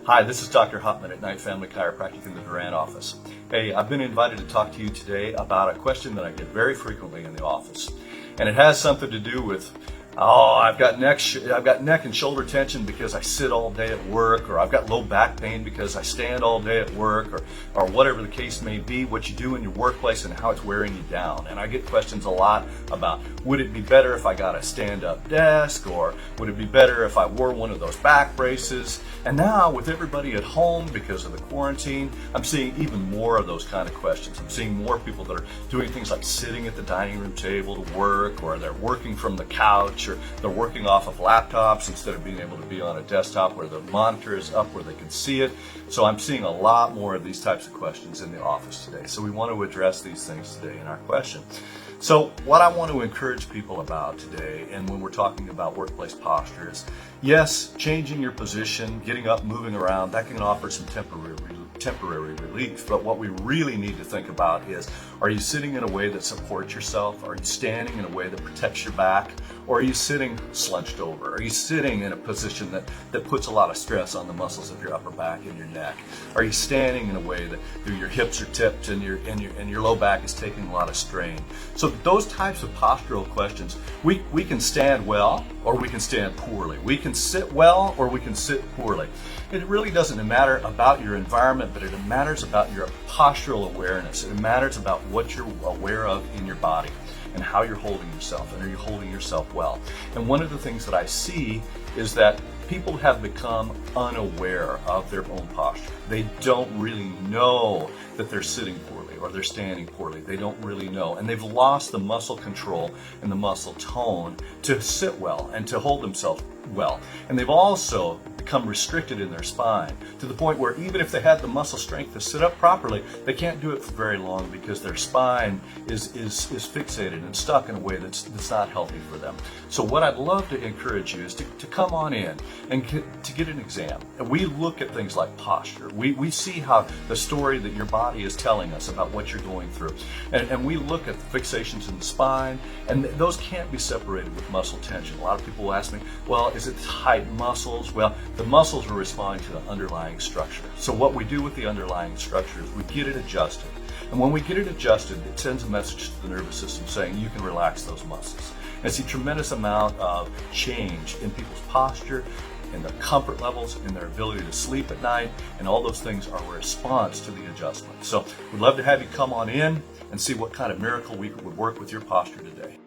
Hi, this is Dr. Hauptman at Night Family Chiropractic in the Durant office. Hey, I've been invited to talk to you today about a question that I get very frequently in the office. And it has something to do with, I've got neck and shoulder tension because I sit all day at work, or I've got low back pain because I stand all day at work, or whatever the case may be, what you do in your workplace and how it's wearing you down. And I get questions a lot about, would it be better if I got a stand-up desk, or would it be better if I wore one of those back braces? And now with everybody at home because of the quarantine, I'm seeing even more of those kind of questions. I'm seeing more people that are doing things like sitting at the dining room table to work, or they're working from the couch, or they're working off of laptops instead of being able to be on a desktop where the monitor is up where they can see it. So I'm seeing a lot more of these types of questions in the office today. So we want to address these things today in our question. So what I want to encourage people about today, and when we're talking about workplace posture, is yes, changing your position, getting up, moving around, that can offer some temporary relief. But what we really need to think about is, are you sitting in a way that supports yourself? Are you standing in a way that protects your back? Or are you sitting slunched over? Are you sitting in a position that puts a lot of stress on the muscles of your upper back and your neck? Are you standing in a way that your hips are tipped and your low back is taking a lot of strain? So those types of postural questions, we can stand well or we can stand poorly. We can sit well or we can sit poorly. It really doesn't matter about your environment, but it matters about your postural awareness. It matters about what you're aware of in your body and how you're holding yourself, and are you holding yourself well? And one of the things that I see is that people have become unaware of their own posture. They don't really know that they're sitting poorly or they're standing poorly. They don't really know. And they've lost the muscle control and the muscle tone to sit well and to hold themselves well. And they've also become restricted in their spine to the point where even if they had the muscle strength to sit up properly, they can't do it for very long because their spine is fixated and stuck in a way that's not healthy for them. So what I'd love to encourage you is to come on in and to get an exam. And we look at things like posture. We see how the story that your body is telling us about what you're going through. And we look at the fixations in the spine, and those can't be separated with muscle tension. A lot of people will ask me, well, is it tight muscles? Well, the muscles are responding to the underlying structure. So what we do with the underlying structure is we get it adjusted. And when we get it adjusted, it sends a message to the nervous system saying you can relax those muscles. And I see a tremendous amount of change in people's posture, in their comfort levels, in their ability to sleep at night, and all those things are a response to the adjustment. So we'd love to have you come on in and see what kind of miracle we would work with your posture today.